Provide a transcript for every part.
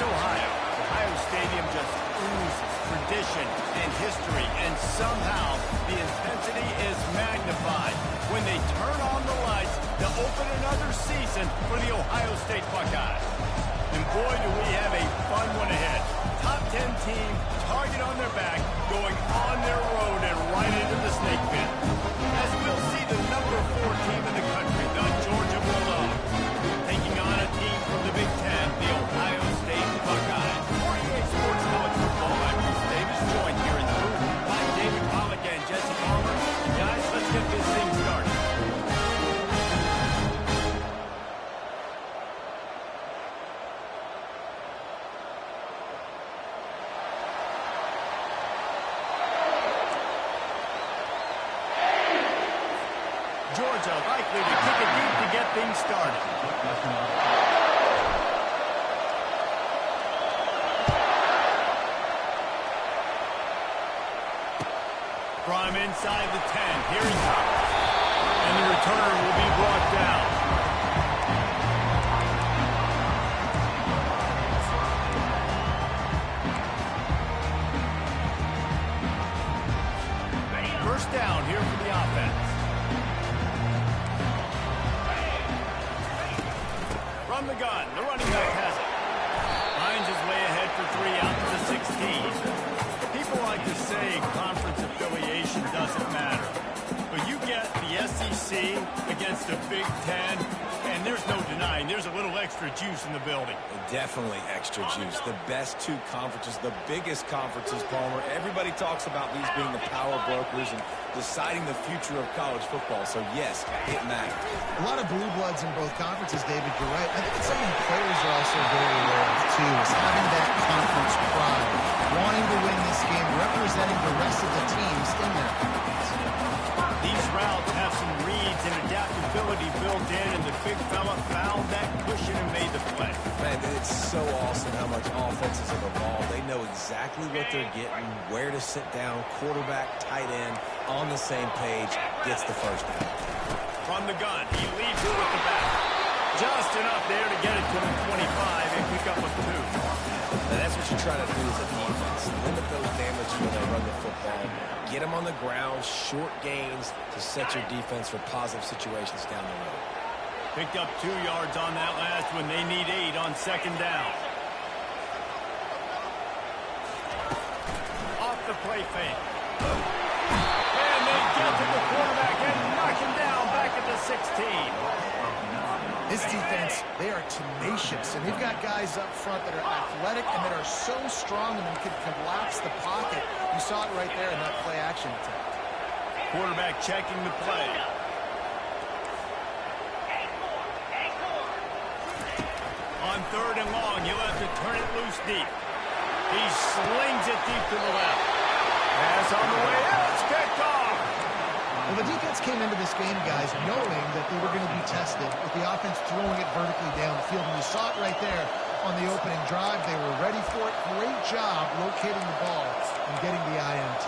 Ohio. Ohio Stadium just oozes tradition and history, and somehow the intensity is magnified when they turn on the lights to open another season for the Ohio State Buckeyes. And boy, do we have a fun one ahead. Top 10 team, target on their back, going on their road and right into the snake pit. As we'll see the number 4 team in the country, the Georgia Bulldogs, taking on a team from the Big Ten, the Ohio State Buckeyes. For EA Sports College Football, I'm Bruce Davis, joined here in the booth by David Pollack and Jesse Palmer. Guys, let's get this thing started. Georgia likely to kick it deep to get things started. From inside the 10, here he comes. And the return will be brought down. First down here for the offense. From the gun, the running back has it. Finds his way ahead for 3 out to the 16. People like to say conference affiliation doesn't matter. But you get the SEC against the Big Ten, and there's no denying there's a little extra juice in the building. Definitely extra juice. The best 2 conferences, the biggest conferences, Palmer. Everybody talks about these being the power brokers and deciding the future of college football. So, yes, it matters. A lot of blue bloods in both conferences, David. You're right. I think it's something players are also very aware of, too, is having that conference pride, wanting to win this game, representing the rest of the teams in their conference. These routes have some reads and adaptability built in, and the big fella found that cushion and made the play. Man, it's so awesome how much offenses have evolved. They know exactly what they're getting, where to sit down, quarterback, tight end, on the same page, gets the first down. From the gun, he leads it with the back. Just enough there to get it to the 25 and pick up a 2. And that's what you try to do as a defense. Limit those damages when they run the football. Get them on the ground, short gains to set your defense for positive situations down the road. Picked up 2 yards on that last one. They need 8 on second down. Off the play fake. And they get to the quarterback and knock him down back at the 16. This defense, they are tenacious, and they've got guys up front that are athletic and that are so strong and can collapse the pocket. You saw it right there in that play-action attempt. Quarterback checking the play. On 3rd and long, he'll have to turn it loose deep. He slings it deep to the left. Pass on the way out, it's picked off. Well, the defense came into this game, guys, knowing that they were going to be tested with the offense throwing it vertically downfield. And you saw it right there on the opening drive. They were ready for it. Great job locating the ball and getting the INT.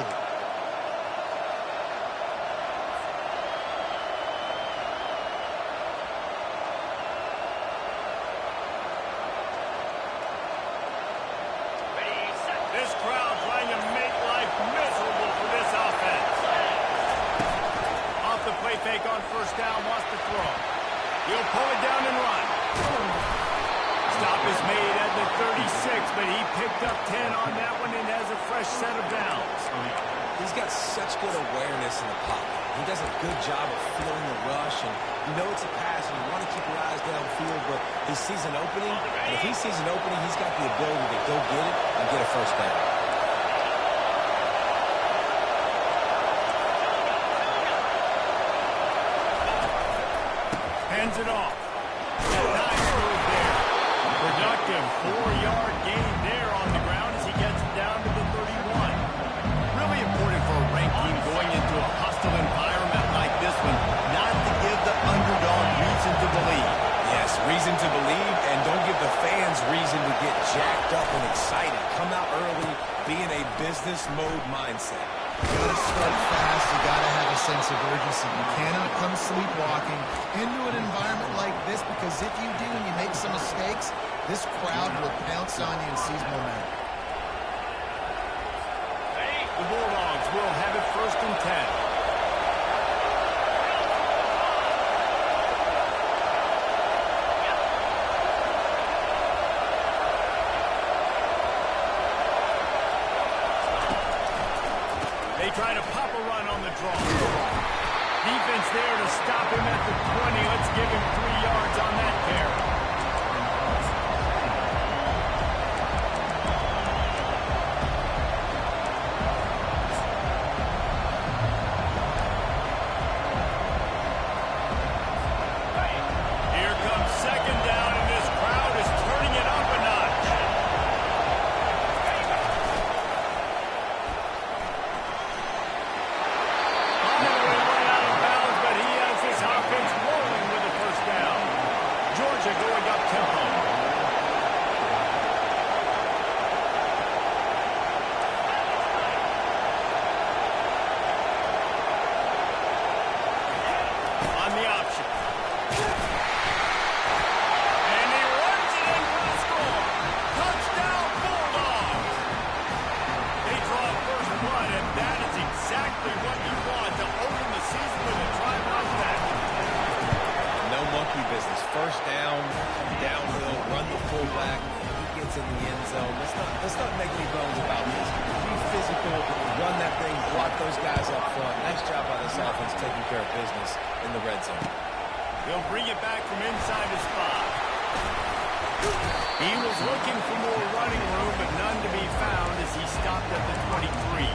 This crowd trying to make life miserable for this offense. Off the play fake on first down, wants to throw. He'll pull it down and run. Stop is made at the 36, but he picked up 10 on that one and has a fresh set of downs. He's got such good awareness in the pocket. He does a good job of feeling the rush, and you know it's a pass, and you want to keep your eyes downfield, but he sees an opening, and if he sees an opening, he's got the ability to go get it and get a first down. Hands it off. Nice move there. Productive 4-yard gain there on the ground as he gets it down to the 31. Really important for a ranked team going into a hostile environment like this one, not to give the underdog reason to believe. Yes, reason to believe, and don't give the fans reason to get jacked up and excited. Come out early, be in a business mode mindset. You gotta start fast. You gotta have a sense of urgency. You cannot come sleepwalking into an environment like this, because if you do and you make some mistakes, This crowd will pounce on you and seize momentum. The Bulldogs will have it 1st and 10. They try to pop a run on the draw. Defense there to stop him at the 20. Let's give him 3 yards on that carry. First down, downhill, run the fullback. He gets in the end zone. Let's not make any bones about this. Be physical, run that thing, block those guys up front. Nice job by this offense taking care of business in the red zone. He'll bring it back from inside his 5. He was looking for more running room, but none to be found as he stopped at the 23.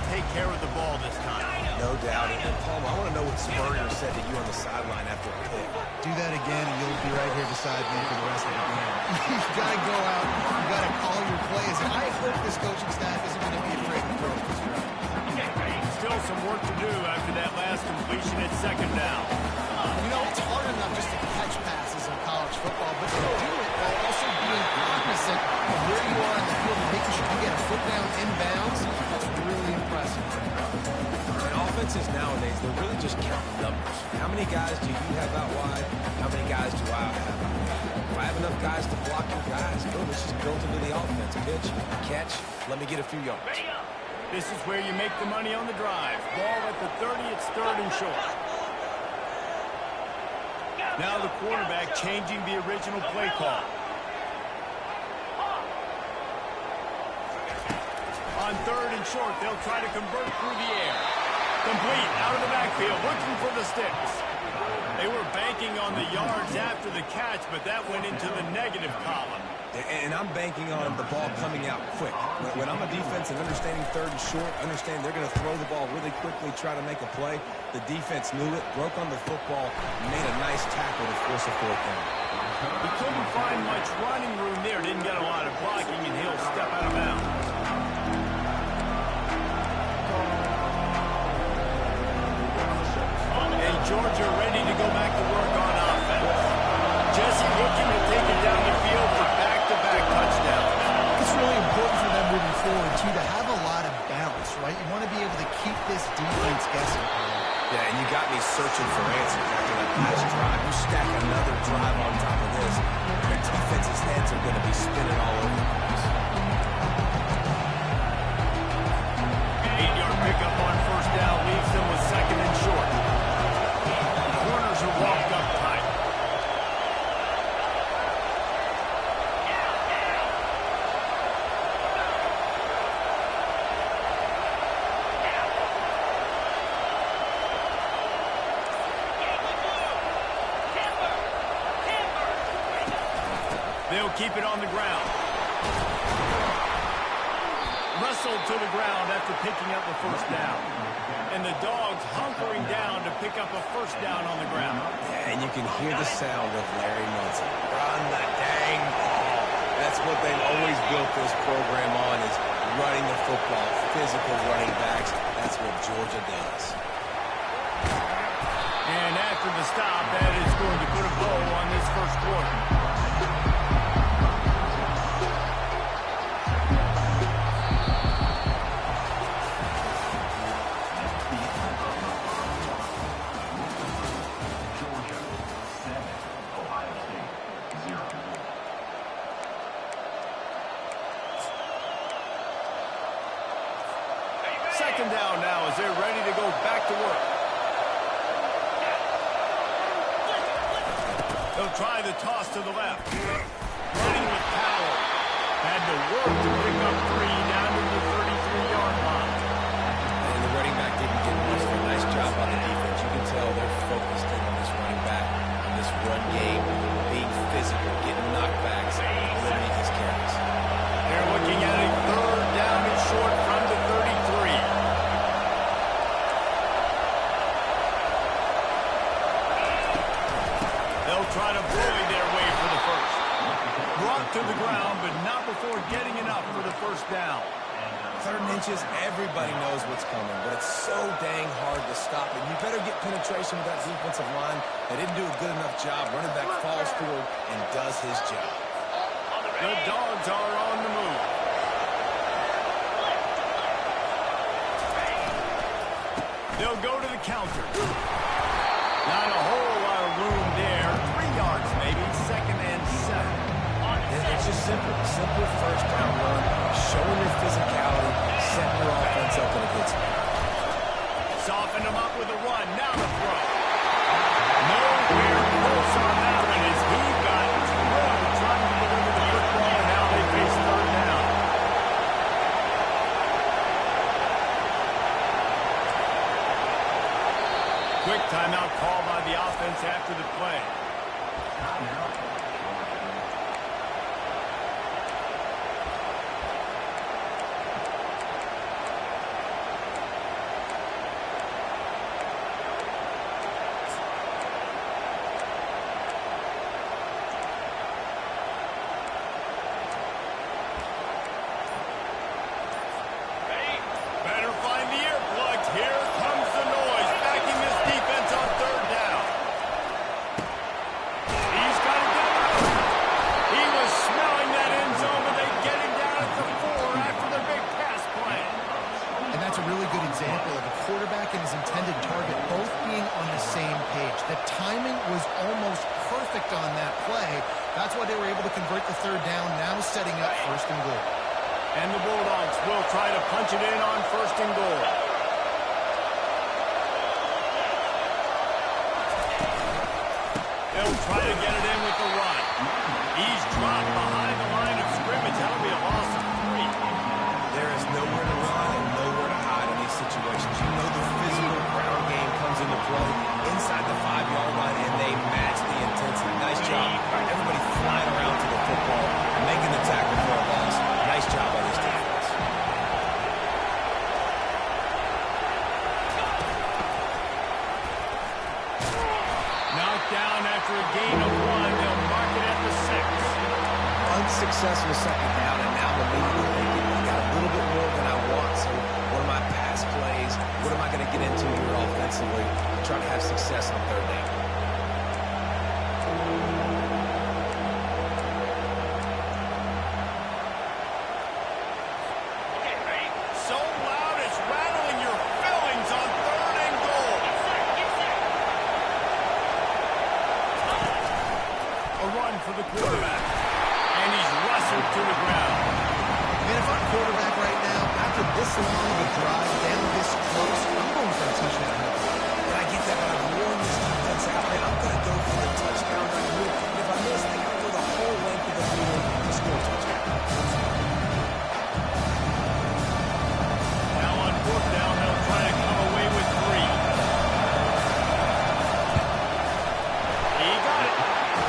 Take care of the ball this time. No doubt. And Paul, I want to know what Spurrier said to you on the sideline after a pick. Do that again, and you'll be right here beside me for the rest of the game. You've got to go out. You've got to call your plays. And I hope this coaching staff isn't going to be afraid to throw this drive. Still some work to do after that last completion at 2nd down. You know, it's hard enough just to catch passes in college football, but to do it while also being cognizant of where you are in the field and making sure you get a foot down inbounds. That's really impressive. And offenses nowadays, they're really just counting numbers. How many guys do you have out wide? How many guys do I have out wide? If I have enough guys to block your guys, boom, it's just built into the offense. Pitch, catch, let me get a few yards. This is where you make the money on the drive. Ball at the 30, it's 3rd and short. Now the quarterback changing the original play call. On 3rd and short, they'll try to convert through the air. Complete, out of the backfield, looking for the sticks. They were banking on the yards after the catch, but that went into the negative column. And I'm banking on the ball coming out quick. When I'm a defense and understanding 3rd and short, understand they're going to throw the ball really quickly, try to make a play. The defense knew it, broke on the football, made a nice tackle to force a 4th down. He couldn't find much running room there, didn't get a lot of blocking, and he'll step out of bounds. And Georgia ready to go back to work on offense. Jesse looking to take it down the field for back-to-back touchdowns. It's really important for them moving forward, too, to have a lot of balance, right? You want to be able to keep this defense guessing. Yeah, and you got me searching for answers after that last drive. You stack another drive on top of this, and the defense's heads are going to be spinning all over the place. 8-yard pickup on 1st down leaves them with 2nd and short. Corners are walked up tight. They'll keep it on the ground. Wrestled to the ground after picking up a 1st down. And the Dogs hunkering down to pick up a 1st down on the ground. Yeah, and you can hear the sound of Larry Munson. Run the dang ball. That's what they've always built this program on, is running the football, physical running backs. That's what Georgia does. And after after the stop, that is going to put a bow on this first quarter. Second down now as they're ready to go back to work. They'll try the toss to the left. Running with power. Had to work to pick up 3 down to the 33-yard line. And the running back didn't get much. A nice job on the defense. You can tell they're focused in on this running back, on this run game, being physical, getting knockbacks, eliminating his carries. They're looking at a third down and short from the 33. They'll try to bully their way for the first. Brought to the ground, but not before getting enough for the first down. 3rd and inches, everybody knows what's coming, but it's so dang hard to stop it. You better get penetration with that defensive line. They didn't do a good enough job. Running back falls forward and does his job. The Dogs are on the move. They'll go to the counter. Not a whole lot of room there. 3 yards maybe. 2nd and 7. It's just simple. Simple first down run. Showing your physicality. Setting your offense up in a good spot. Soften them up with a run. Now the throw. Nowhere close on that one as he got through trying to deliver the football, and now they face 3rd down. Quick timeout call by the offense after the play. Better find the earplugs. Here comes the noise. Backing this defense on 3rd down. He's got to get it. He was smelling that end zone, but they get him down at the 4 after the big pass play. And that's a really good example of a quarterback and his intended target both being on the same page. The timing was almost perfect on that play. That's why they were able to convert the 3rd down, now setting up 1st and goal. And the Bulldogs will try to punch it in on 1st and goal. They'll try to get it in with the run. He's dropped behind the line of scrimmage. That'll be a loss of 3. There is nowhere to run and nowhere to hide in these situations. You know the physical ground game comes into play inside the 5-yard line, and they match the intensity. Nice job. Everybody flying around to the football, making the tackle for a loss. Nice job by this defense. Knocked down after a gain of 1. They'll mark it at the 6. Unsuccessful 2nd down, and now immediately thinking, I got a little bit more than I want, so what are my pass plays? What am I going to get into here offensively? Trying to have success on 3rd down. So loud it's rattling your fillings on 3rd and goal. A run for the quarterback. And he's wrestled to the ground. Man, if I'm quarterback right now, after this long of a drive, down this close, I'm going for a touchdown. And I get that, but I've worn this defense out, man. I'm going to go for the touchdown right here. And if I miss, I got to go the whole length of the field to score a touchdown. Now on 4th down, they'll try to come away with 3. He got it.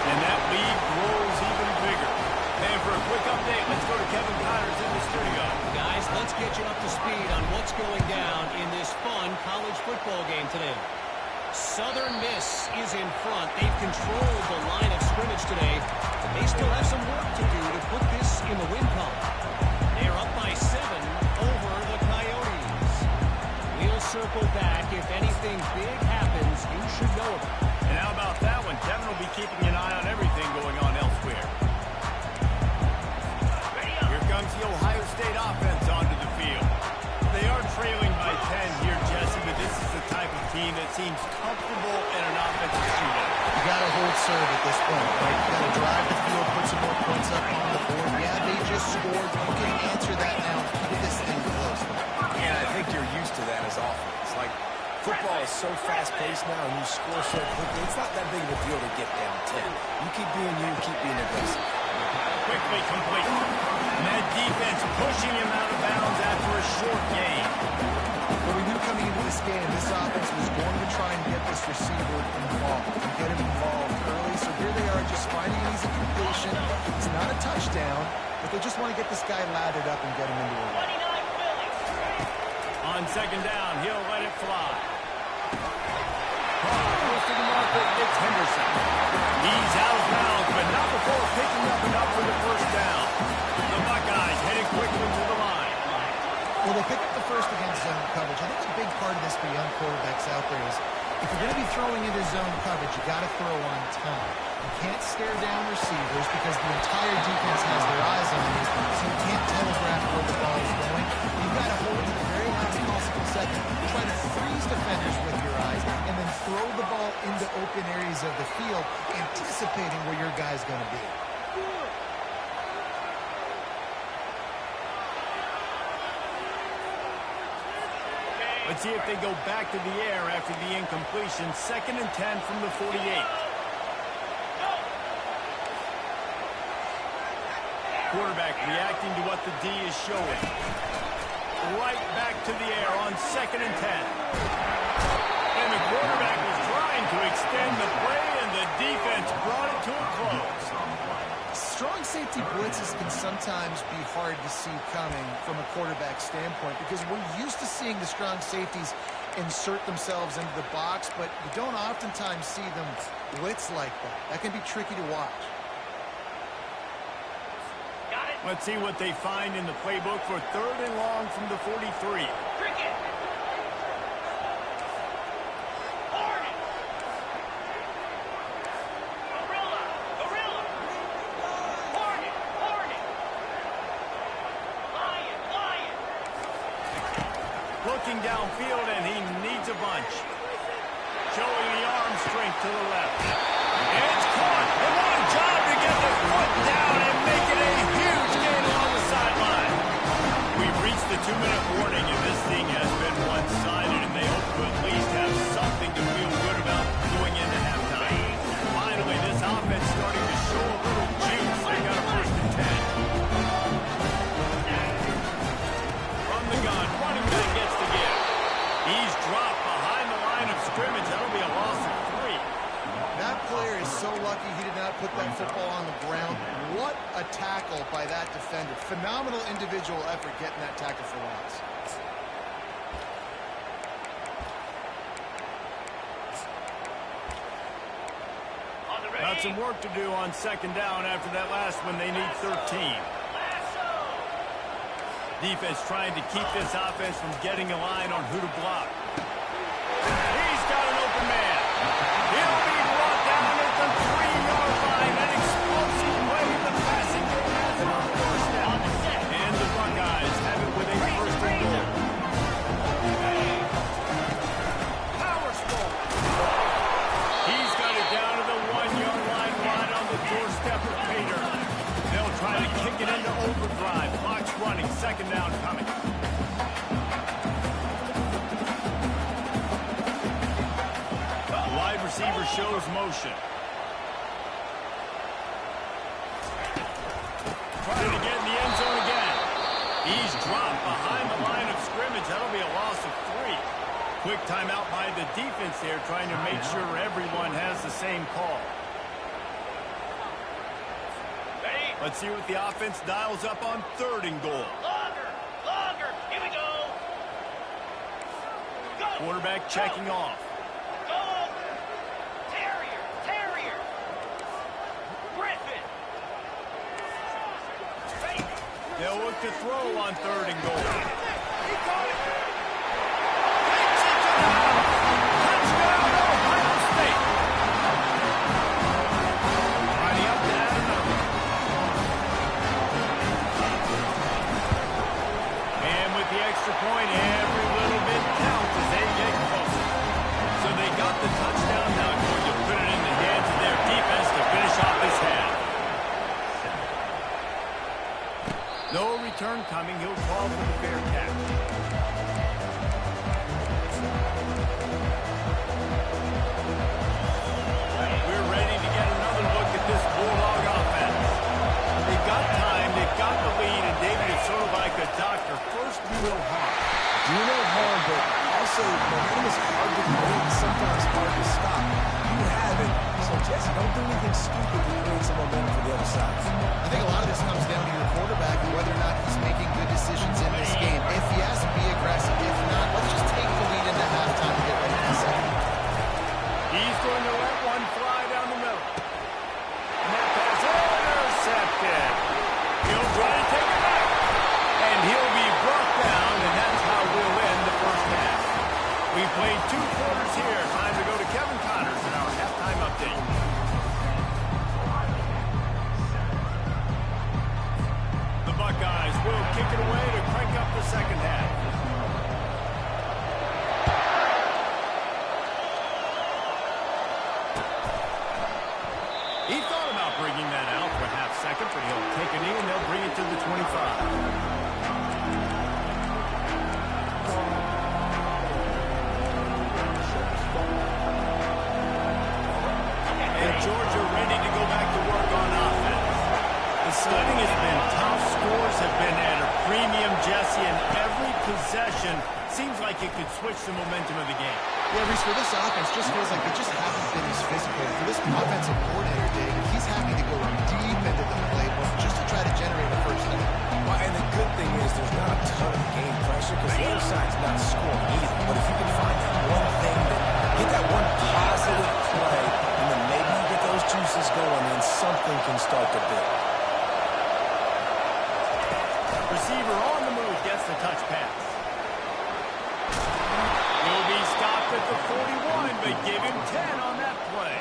And that lead grows even bigger. And for a quick update, let's go to Kevin Connors in the studio. Guys, let's get you up to speed on what's going down in this fun college football game today. Southern Miss is in front. They've controlled the line of scrimmage today, but they still have some work to do to put this in the win column. They're up by 7 over the Coyotes. We'll circle back. If anything big happens, you should know about it. serve at this point, right? You got to drive the field, put some more points up on the board. Yeah, they just scored. You can answer that now. Keep this thing close. And I think you're used to that as offense. Like, football is so fast-paced now, and you score so quickly. It's not that big of a deal to get down 10. You keep being you, keep being aggressive. Quickly complete. And that defense pushing him out of bounds after a short gain. Well, we knew coming into this game, this offense was going to try and get this receiver involved and get him involved early. So here they are just finding an easy completion. It's not a touchdown, but they just want to get this guy lathered up and get him into a run. On second down, he'll let it fly. Close to the marker, it's Henderson. He's out of bounds, but not before picking up enough for the first down. The Buckeyes heading quickly to the line. Well, they pick up the first against zone coverage. I think a big part of this for young quarterbacks out there is if you're going to be throwing into zone coverage, you got to throw on time. You can't stare down receivers because the entire defense has their eyes on you, so you can't telegraph where the ball is going. You've got to hold it to the very last possible second, try to freeze defenders with your eyes, and then throw the ball into open areas of the field, anticipating where your guy's going to be. Let's see if they go back to the air after the incompletion. 2nd and 10 from the 48. Quarterback reacting to what the D is showing. Right back to the air on 2nd and 10. And the quarterback was trying to extend the play, and the defense brought it to a close. Strong safety blitzes can sometimes be hard to see coming from a quarterback standpoint because we're used to seeing the strong safeties insert themselves into the box, but you don't oftentimes see them blitz like that. That can be tricky to watch. Let's see what they find in the playbook for 3rd and long from the 43. Looking downfield, and he needs a bunch. Showing the arm strength to the left. And it's caught. And what a job to get the foot down and make it a huge gain along the sideline. We've reached the 2-minute warning, and this thing has been one-sided, and they hope to at least have something to feel good about going into halftime. Finally, this offense starting to show a little juice. They got a 1st and 10. From the gun, running back gets to give. He's dropped behind the line of scrimmage. That'll be a loss of 3. That player is so lucky he did not put that football on the ground. What a tackle by that defender. Phenomenal individual effort getting that tackle for loss. Got some work to do on 2nd down after that last one. They need 13. Defense trying to keep this offense from getting a line on who to block. He's got an open man. He'll be brought down at the 3-yard line. An explosive play. The passing game has it on the doorstep. And the Buckeyes have it with a 1st and goal. Power stroke. He's got it down to the 1-yard line, right on the doorstep of Pater. They'll try to kick it into overdrive. Clock's running. 2nd down coming. Wide receiver shows motion. Trying to get in the end zone again. He's dropped behind the line of scrimmage. That'll be a loss of 3. Quick timeout by the defense there, trying to make sure everyone has the same call. Let's see what the offense dials up on 3rd and goal. Longer, here we go. Quarterback checking off. Go over. Terrier. Griffin. They'll look to throw on 3rd and goal. He caught it. Touchdown, Ohio State. Lining up to add another. And with the extra point, every little bit counts as they get closer. So they got the touchdown, now going to put it in the hands of their defense. coming. He'll call for the fair catch. We're ready to get another look at this Bulldog offense. They've got time, they've got the lead, and David is sort of like a doctor. First, do no harm. Do no harm, but also momentum is hard to create, sometimes hard to stop. You have it, so Jesse, don't do anything stupid to create some momentum for the other side. I think a lot of this comes down to your quarterback and whether or not he's making good decisions in this game. If yes, be aggressive. If not, let's just take the lead into halftime and get ready for the second. He's going to let one fly down the middle. And that pass intercepted. He'll try to take it back. And he'll be brought down, and that's how we'll end the first half. We played 2 quarters here. Time to go to Kevin Connors in our halftime update. The Buckeyes will kick it away to crank up the second half. He thought about bringing that out for a half second, but he'll take a knee and they'll bring it to the 25. Georgia ready to go back to work on offense. The sledding has been tough. Scores have been at a premium, Jesse, and every possession seems like it could switch the momentum of the game. Yeah, Reese, for this offense, just feels like it just hasn't been as physical. For this offensive coordinator, David, he's having to go deep into the playbook just to try to generate a first down. Well, and the good thing is there's not a ton of game pressure because the other side's not scoring either. But if you can find that one thing, get that one positive play, and then maybe you get those juices going, then something can start to build. Receiver on the move gets the touch pass. He'll be stopped at the 41, but give him 10 on that play.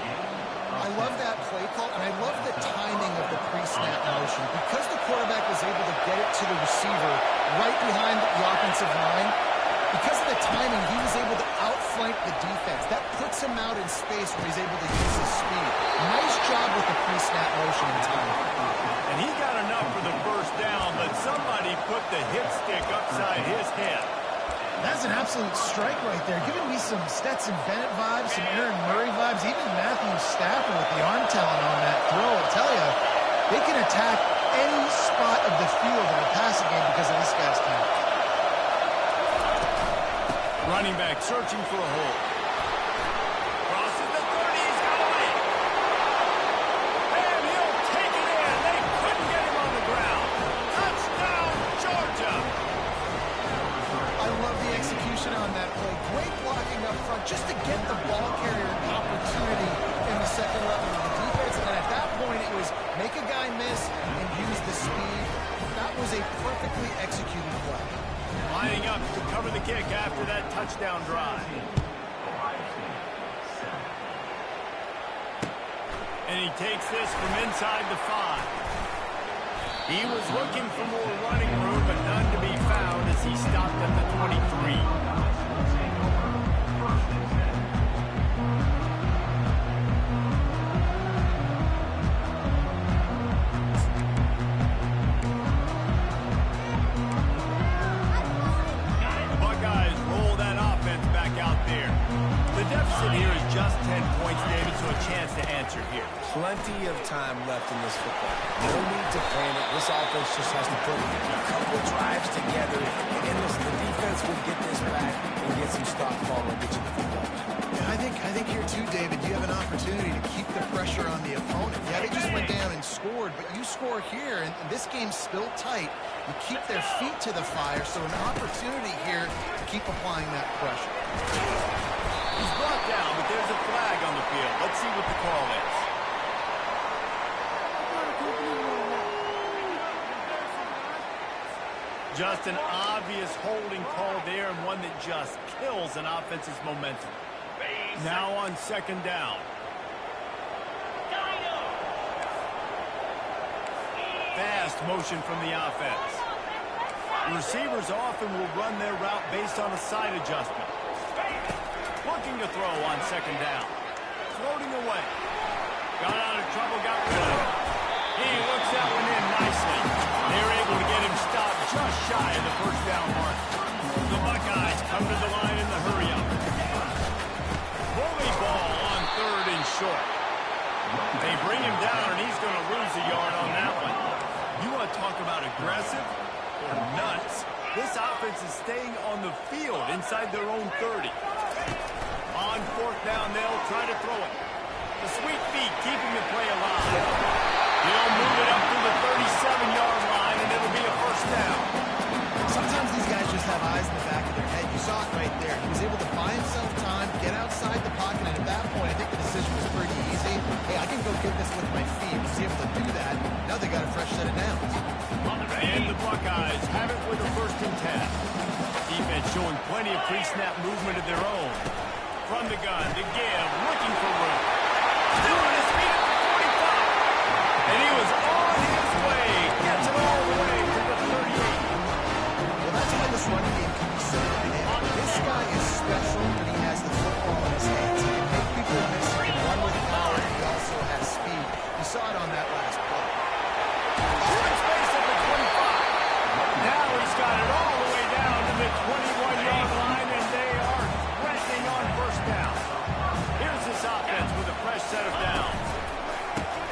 I love that play call, and I love the timing of the pre-snap motion. Because the quarterback was able to get it to the receiver right behind the offensive line, because of the timing, he was able to outflank the defense. That puts him out in space where he's able to use his speed. Nice job with the pre-snap motion and timing. And he got enough for the first down, but somebody put the hit stick upside his head. That's an absolute strike right there. Giving me some Stetson Bennett vibes, some Aaron Murray vibes, even Matthew Stafford with the arm talent on that throw. I tell you, they can attack any spot of the field in the passing game because of this guy's talent. Running back searching for a hole. Crosses the 30, he's going. And he'll take it in. They couldn't get him on the ground. Touchdown, Georgia. I love the execution on that play. Great blocking up front just to get the ball carrier an opportunity in the second level of the defense. And then at that point, it was make a guy miss and use the speed. That was a perfectly executed play. Lining up to cover the kick after that touchdown drive. And he takes this from inside the 5. He was looking for more running room, but none to be found as he stopped at the 23. The Buckeyes roll that offense back out there. The deficit here is just 10 points, David, so a chance to answer here. Plenty of time left in this football. No need to panic. This offense just has to put a couple drives together. And listen, the defense will get this back and get some stop ball and get you the football. Yeah, I think here too, David, you have an opportunity to keep the pressure on the opponent. Yeah, they just went down and scored, but you score here, and this game's still tight. You keep their feet to the fire, so an opportunity here to keep applying that pressure. He's brought down, but there's a flag on the field. Let's see what the call is. Just an obvious holding call there, and one that just kills an offense's momentum. Now on second down. Fast motion from the offense. The receivers often will run their route based on a side adjustment. Looking to throw on second down. Floating away. Got out of trouble, got rid of it. He looks that one in nicely. They're able to get him stopped just shy of the first down mark. The Buckeyes come to the line in the hurry-up. Bully ball on 3rd and short. They bring him down, and he's going to lose a yard on that one. You want to talk about aggressive or nuts? This offense is staying on the field inside their own 30. On 4th down, they'll try to throw it. The sweet feet keeping the play alive. He'll move it up to the 37-yard line, and it'll be a first down. Sometimes these guys just have eyes in the back of their head. You saw it right there. He was able to buy himself time, get outside the pocket, and at that point, I think the decision was pretty easy. Hey, I can go get this with my feet. He's able to do that. Now they got a fresh set of downs. And the Buckeyes have it with a 1st and 10. Defense showing plenty of pre-snap movement of their own. From the gun, to give, looking for room. Still on his feet at the 45. And he was on his way. Gets it all the way to the 38. Well, that's why this running game can be so dynamic. This guy is special when he has the football in his hands. He can make people miss. He can run with power. He also has speed. You saw it on that last play. Open space at the 25. Now he's got it all the way down to the 21-yard line, and they are threatening on 1st down. Here's this offense with a fresh set of downs.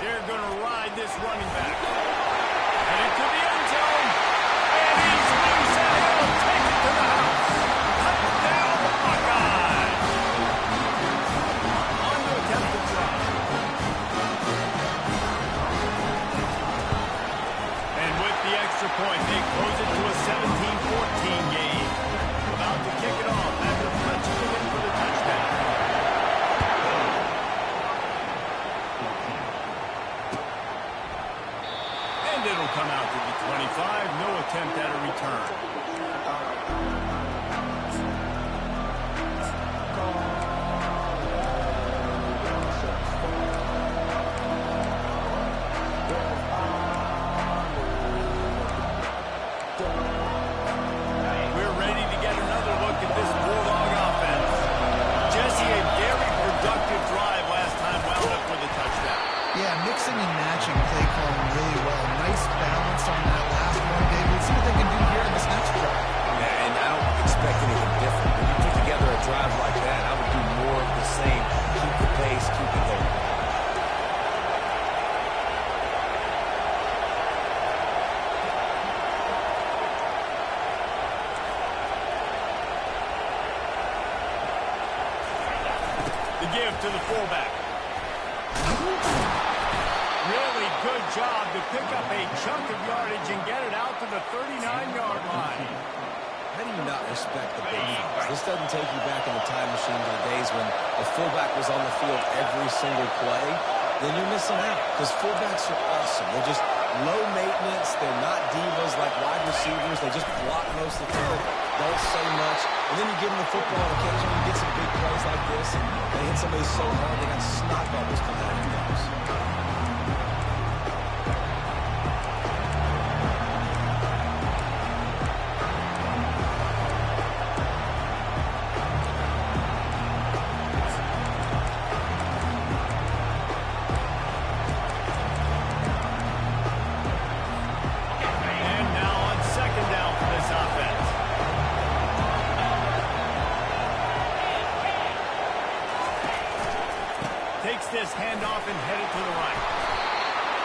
They're going to ride this running back. And into the end zone. And he's loose, and he'll take it to the house. Touchdown, the Buckeyes. On to attempt the drop. And with the extra point, they close it to a 17-14 game. About to kick it off after punching it in for the touchdown. And it'll come out to the 25. No attempt at a return. We're ready to get another look at this Bulldog offense. Jesse, a very productive drive last time, wound up with a touchdown. Yeah, mixing and matching play calling really well. Nice balance on that last one, David. Let's see what they can do here in this next drive. Yeah, and I don't expect anything different. When you put together a drive like that, I would do more of the same. Keep the pace, keep it going. The give to the fullback. Really good job to pick up a chunk of yardage and get it out to the 39-yard line. How do you not respect the big fellas? This doesn't take you back in the time machine to the days when the fullback was on the field every single play. Then you're missing out because fullbacks are awesome. They're just low maintenance. They're not divas like wide receivers. They just block most of the field, don't say much. And then you give them the football, and occasionally you get some big plays like this, and they hit somebody so hard they got snot bubbles coming out of their nose. And now on 2nd down for this offense. Takes this handoff and headed to the right.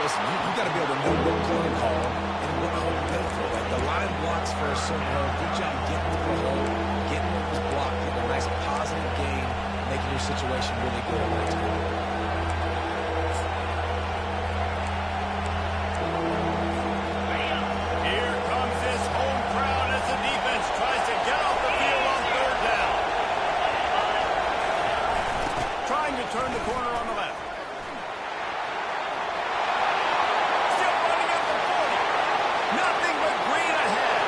Listen, you got to be able to know what play to call and what hole to pay for. Like the line blocks for a certain hole. Good job getting to the hole, getting what was blocked, getting a nice positive gain, making your situation really good on that time. Here comes this home crowd as the defense tries to get off the field on 3rd down. Trying to turn the corner on the left. Still running at the 40. Nothing but green ahead.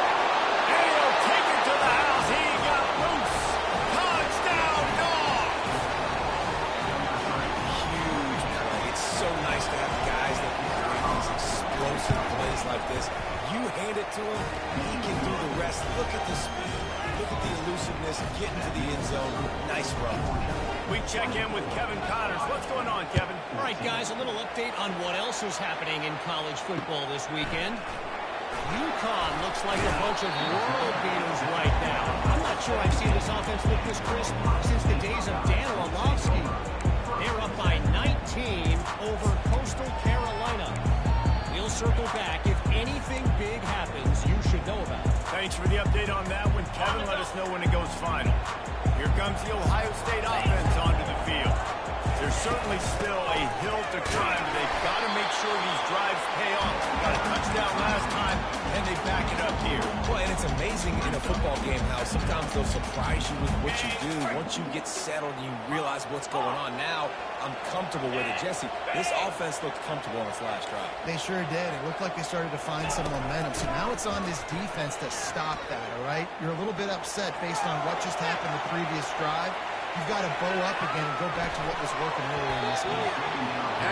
And he'll take it to the house. He got loose. Touchdown, Dogs. Huge play. It's so nice to have guys that can create these explosive plays like this. You hand it to him, he can do the rest. Look at the speed. Look at the elusiveness. Get into the end zone. Nice run. We check in with Kevin Connors. What's going on, Kevin? All right, guys, a little update on what else is happening in college football this weekend. UConn looks like a bunch of world beaters right now. I'm not sure I've seen this offense look this crisp since the days of Dan Orlovsky. They're up by 19 over Coastal Carolina. We'll circle back. If anything big happens, you should know about it. Thanks for the update on that one, Kevin. Let us know when it goes final. Here comes the Ohio State offense onto the field. There's certainly still a hill to climb. They've got to make sure these drives pay off. Got a touchdown last time, and they back it up here. Well, and it's amazing in a football game how sometimes they'll surprise you with what you do. Once you get settled and you realize what's going on, now I'm comfortable with it. Jesse, this offense looked comfortable on its last drive. They sure did. It looked like they started to find some momentum. So now it's on this defense to stop that, all right? You're a little bit upset based on what just happened the previous drive. You've got to bow up again and go back to what was working earlier in this game.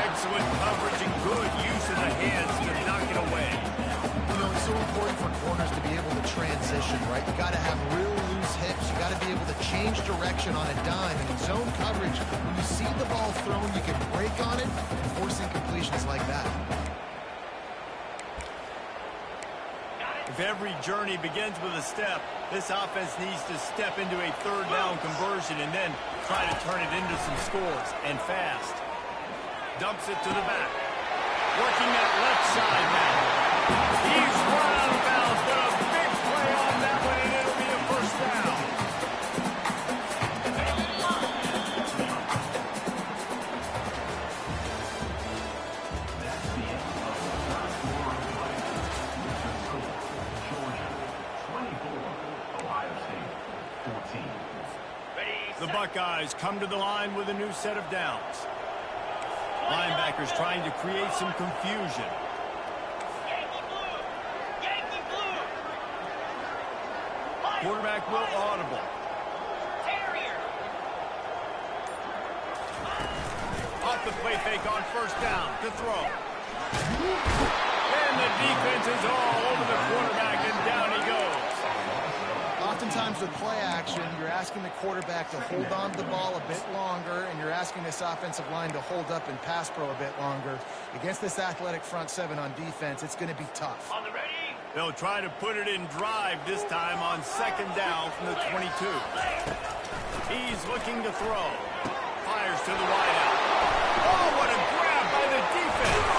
Excellent coverage and good use of the hands to knock it away. You know, it's so important for corners to be able to transition, right? You got to have real loose hips. You got to be able to change direction on a dime. And in zone coverage, when you see the ball thrown, you can break on it and force incompletions like that. If every journey begins with a step, this offense needs to step into a third down conversion and then try to turn it into some scores, and fast. Dumps it to the back. Working that left side now. He's run out of bounds, but a big play on that one, and it'll be a first down. The Buckeyes come to the line with a new set of downs. Linebackers trying to create some confusion. Yankee blue! Yankee blue! Quarterback will audible. Terrier! Off the play fake on first down to throw. And the defense is all over the quarterback, and down he goes. Oftentimes with play action, you're asking the quarterback to hold on to the ball a bit longer, and you're asking this offensive line to hold up and pass pro a bit longer. Against this athletic front seven on defense, it's going to be tough. On the ready! They'll try to put it in drive this time on second down from the 22. He's looking to throw. Fires to the wideout. Oh, what a grab by the defense.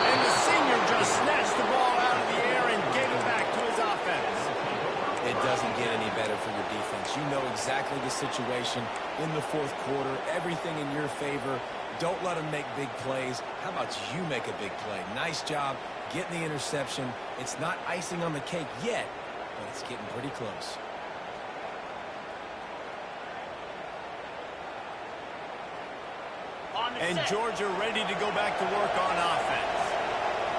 And the senior just snatched the ball out of the air and gave it back to his offense. It doesn't get any better for your defense. You know exactly the situation in the fourth quarter. Everything in your favor. Don't let them make big plays. How about you make a big play? Nice job getting the interception. It's not icing on the cake yet, but it's getting pretty close. And Georgia ready to go back to work on offense.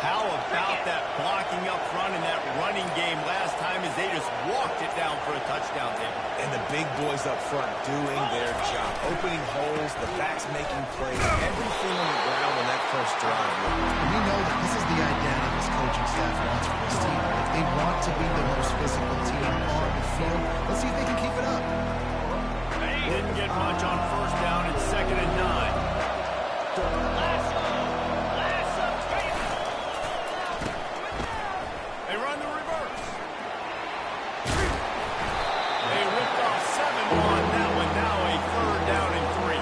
How about that blocking up front and that running game last time as they just walked it down for a touchdown there. And the big boys up front doing their job. Opening holes, the backs making plays, everything on the ground on that first drive. We know that this is the identity this coaching staff wants for this team. Right? They want to be the most physical team on the field. Let's see if they can keep it up. Didn't get much on first down. It's 2nd and 9. They run the reverse. They ripped off 7 on that one. Now a 3rd down and 3.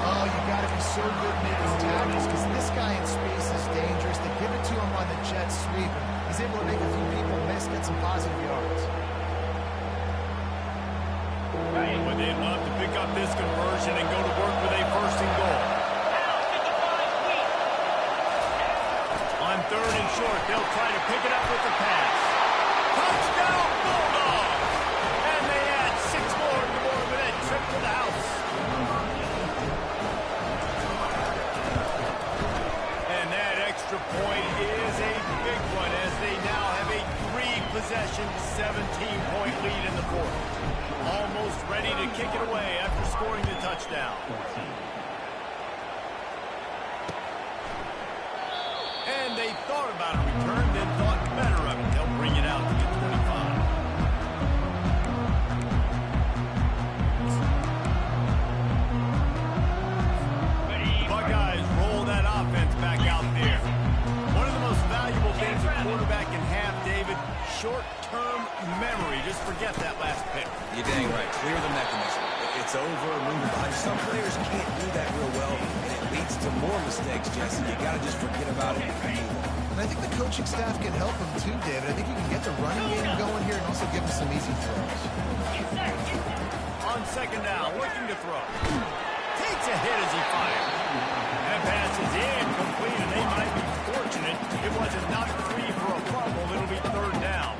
Oh, you got to be so good making tackles because this guy in space is dangerous. They give it to him on the jet sweep. He's able to make a few people miss, get some positive yards. But they'd love to pick up this conversion and go to work with a 1st and goal. On 3rd and short, they'll try to pick it up with the pass. Touchdown, Bulldogs! And they add 6 more to the board with that trip to the house. And that extra point is a big one as they now have a 3-possession, 17-point lead in the 4th. Almost ready to kick it away after scoring the touchdown. And they thought about a return, then thought better of it. They'll bring it out to the 25. Buckeyes roll that offense back out there. One of the most valuable things a short-term memory. Just forget that last pick. You're dang right. Clear the mechanism. It's over, move on. Some players can't do that real well, and it leads to more mistakes, Jesse. You got to just forget about it and move on. And I think the coaching staff can help him too, David. I think he can get the running game going here and also give him some easy throws. On second down, looking to throw. Takes a hit as he fires. And passes incomplete, and they might be fortunate it wasn't knocked free for a fumble. It'll be third down.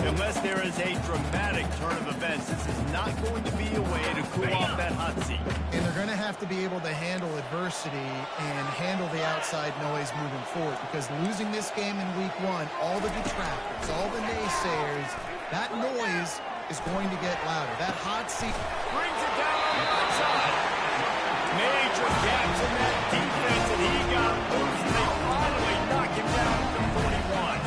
Unless there is a dramatic turn of events, this is not going to be a way to cool off that hot seat. And they're going to have to be able to handle adversity and handle the outside noise moving forward, because losing this game in week 1, all the detractors, all the naysayers, that noise is going to get louder. That hot seat Brings it down on the outside. Major gaps in that defense, and he got loose, and they finally knock him down at the 41.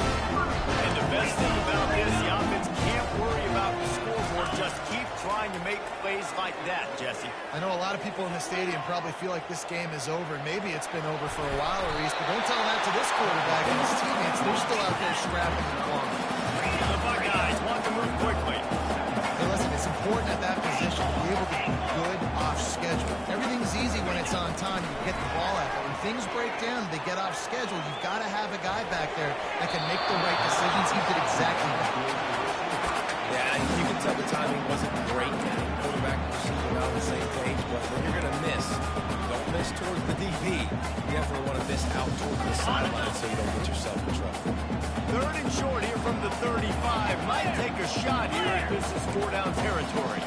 And the best thing about this, the offense can't worry about the scoreboard. Just keep trying to make plays like that, Jesse. I know a lot of people in the stadium probably feel like this game is over. Maybe it's been over for a while, Reese, but don't tell that to this quarterback and his teammates. They're still out there scrapping and clawing. The Buckeyes want to move quickly. Hey, listen, it's important at that position to be able to be good off schedule. Everything's easy when it's on time. You get the ball out. But when things break down, they get off schedule. You've got to have a guy back there that can make the right decisions. He did exactly that. Yeah, you can tell the timing wasn't great. Quarterback and receiver not on the same page, but when you're going to miss, don't miss towards the DB. You definitely want to miss out towards the sideline so you don't get yourself in trouble. Third and short here from the 35. Might take a shot here if this is 4-down territory.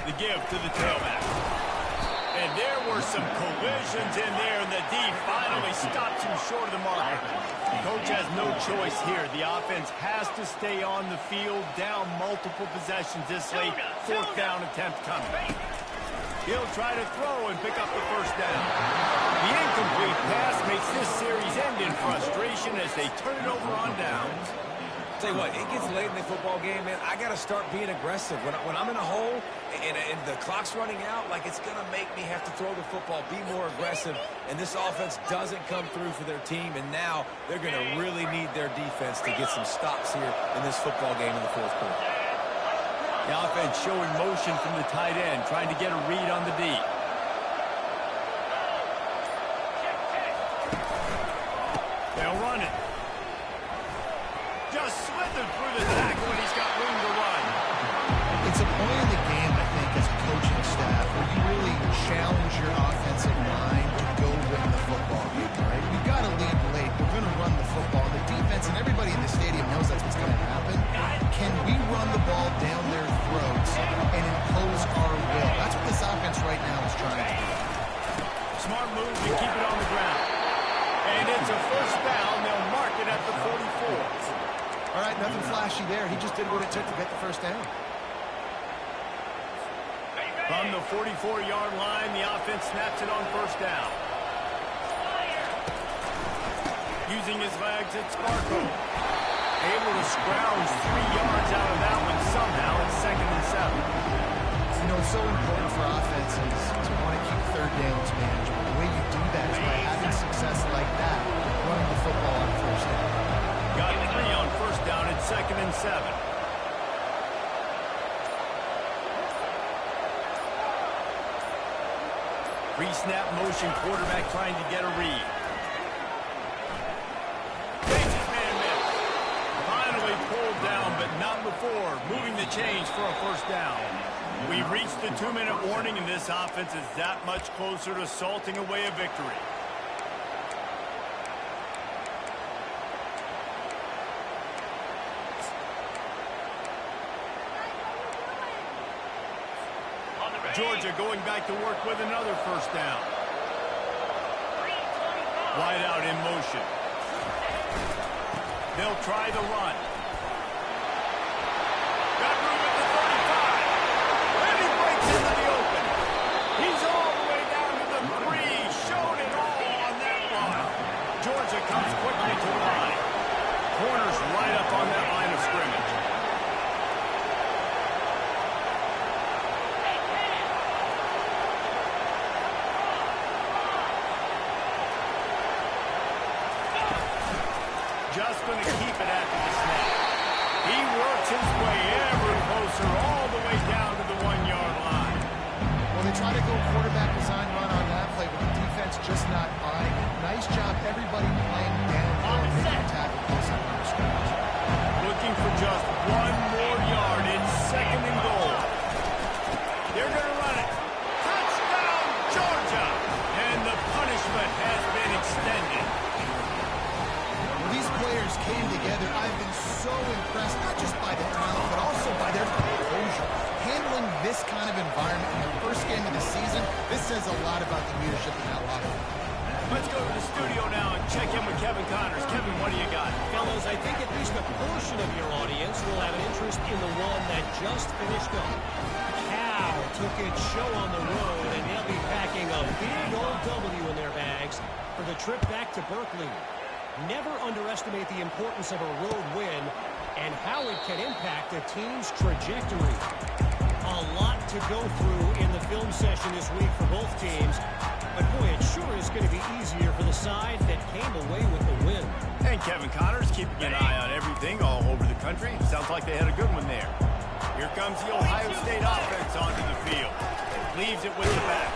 The give to the tailback. And there were some collisions in there, and the D finally stops him short of the mark. The coach has no choice here. The offense has to stay on the field, down multiple possessions this late. Fourth down attempt coming. He'll try to throw and pick up the first down. The incomplete pass makes this series end in frustration as they turn it over on downs. Tell you what, it gets late in the football game, man. I got to start being aggressive. When I'm in a hole and the clock's running out, like, it's going to make me have to throw the football, be more aggressive. And this offense doesn't come through for their team, and now they're going to really need their defense to get some stops here in this football game in the fourth quarter. The offense showing motion from the tight end, trying to get a read on the D. They'll run it. Just slithered through the tackle, and he's got room to run. It's a point in the game, I think, as a coaching staff, where you really challenge your offensive line to go win the football game, right? We've got to lead late. We're going to run the football. The defense and everybody in the stadium knows that's what's going to happen. Can we run the ball down their throats and impose our will? That's what this offense right now is trying to do. Smart move to keep it on the ground. And it's a first down. They'll mark it at the 44. All right, nothing flashy there. He just did what it took to get the first down. From the 44-yard line, the offense snaps it on first down. Using his legs, it's Sparko. Able to scrounge 3 yards out of that one somehow. It's 2nd and 7. You know, it's so important for offenses to want to keep third downs manageable. The way you do that is by having success like that, running the football on first down. Got 3 on first down. It's 2nd and 7. Pre-snap motion, quarterback trying to get a read. Faces man miss. Finally pulled down, but not before. Moving the chains for a first down. We've reached the 2-minute warning, and this offense is that much closer to salting away a victory. Georgia going back to work with another first down. Wide out in motion. They'll try the run. Got room at the 35. And he breaks into the open. He's all the way down to the 3. Showed it all on that run. Georgia comes quickly to the line. Corners right up on that line of scrimmage. just going to keep it after the snap. He works his way ever closer all the way down to the 1-yard line. Well, they try to go quarterback design run on that play, but the defense just not buying it. Nice job, everybody playing downhill and making a tackle close on the scrimmage. Looking for just one more yard. It's 2nd and goal. They're going to run it. Touchdown, Georgia! And the punishment has been extended. When these players came together, I've been so impressed, not just by the talent, but also by their composure. Handling this kind of environment in the first game of the season, this says a lot about the leadership in that locker room. Let's go to the studio now and check in with Kevin Connors. Kevin, what do you got? Fellas, I think at least a portion of your audience will have an interest in the one that just finished up. Cal took its show on the road, and they'll be packing a big old W in their bags for the trip back to Berkeley. Never underestimate the importance of a road win and how it can impact a team's trajectory. A lot to go through in the film session this week for both teams. But boy, it sure is going to be easier for the side that came away with the win. And Kevin Connors keeping an eye on everything all over the country. Sounds like they had a good one there. Here comes the Ohio State offense onto the field. Leaves it with the back.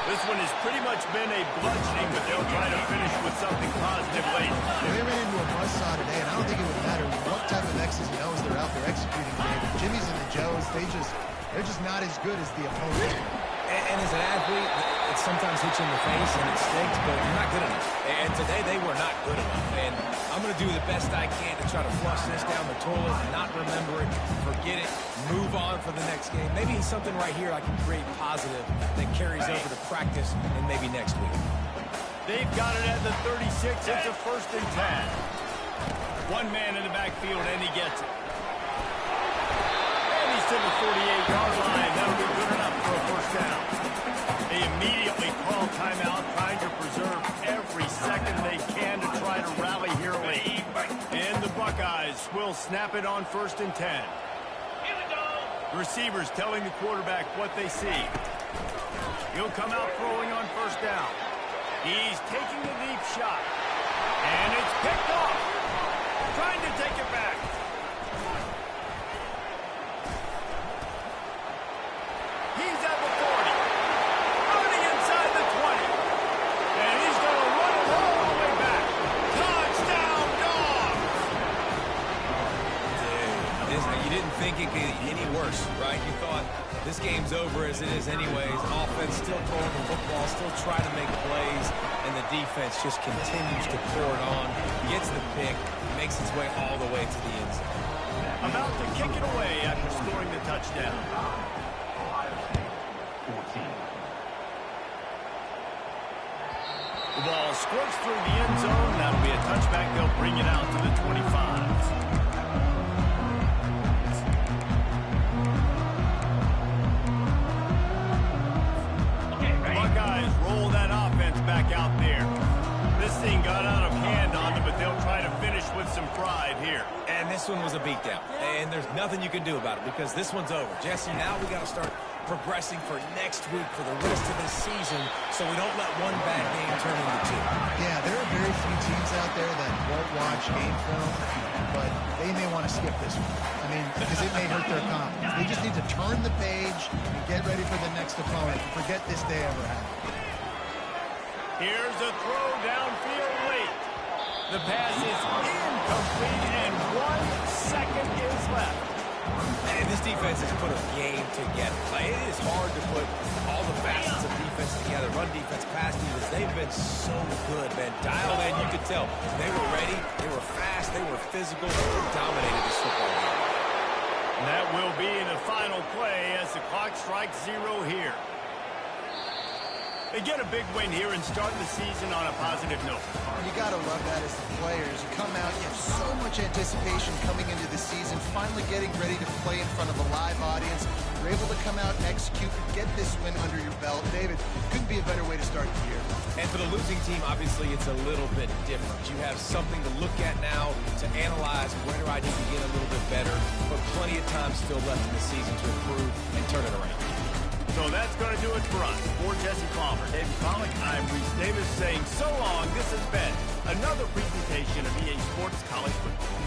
This one has pretty much been a bludgeoning, but they'll try to finish with something positive late. They ran into a buzzsaw today, and I don't think it would matter what type of X's and O's they're out there executing today. The Jimmys and the Joes, they're just not as good as the opponent. And as an athlete, it sometimes hits you in the face and it stinks, but you're not good enough. And today they were not good enough. And I'm going to do the best I can to try to flush this down the toilet, not remember it, forget it, move on for the next game. Maybe something right here I can create positive that carries over to practice and maybe next week. They've got it at the 36. It's a 1st and 10. One man in the backfield, and he gets it. And he's to the 48-yard line. That'll be good enough for a 1st down. They immediately call timeout, trying to preserve every second they can to try to rally here late. And the Buckeyes will snap it on 1st and 10. Here we go. The receivers telling the quarterback what they see. He'll come out throwing on 1st down. He's taking the deep shot. And it's picked off. Trying to take it back. He's at the 40. Running inside the 20. And he's going to run it all the way back. Touchdown, Dogs! You didn't think it could get any worse, right? You thought this game's over as it is anyways. Offense still throwing the football, still trying to make plays, and the defense just continues to pour it on. Gets the pick, makes its way all the way to the end zone. About to kick it away after scoring the touchdown. The ball squirts through the end zone. That'll be a touchback. They'll bring it out to the 25. Buckeyes roll that offense back out there. This thing got out of hand on them, but they'll try to finish with some pride here. And this one was a beatdown. And there's nothing you can do about it because this one's over. Jesse, now we got to start progressing for next week for the rest of the season so we don't let one bad game turn into two. Yeah, there are very few teams out there that won't watch game film, but they may want to skip this one. I mean, because it may hurt their confidence. They just need to turn the page and get ready for the next opponent. Forget this day ever happened. Here's a throw downfield late. The pass is incomplete, and 1 second is left. And this defense has put a game together. Like, it is hard to put all the facets of defense together. Run defense, pass defense. They've been so good, man. Dialed in, you could tell. They were ready. They were fast. They were physical. They dominated this football game. And that will be the final play as the clock strikes 0 here. They get a big win here and start the season on a positive note. You got to love that as the players. You come out, you have so much anticipation coming into the season, finally getting ready to play in front of a live audience. You're able to come out, execute, and get this win under your belt. David, couldn't be a better way to start the year. And for the losing team, obviously, it's a little bit different. You have something to look at now to analyze where do I need to get a little bit better, but plenty of time still left in the season to improve and turn it around. So that's going to do it for us. For Jesse Palmer, David Pollack, I'm Reese Davis saying so long. This has been another presentation of EA Sports College Football.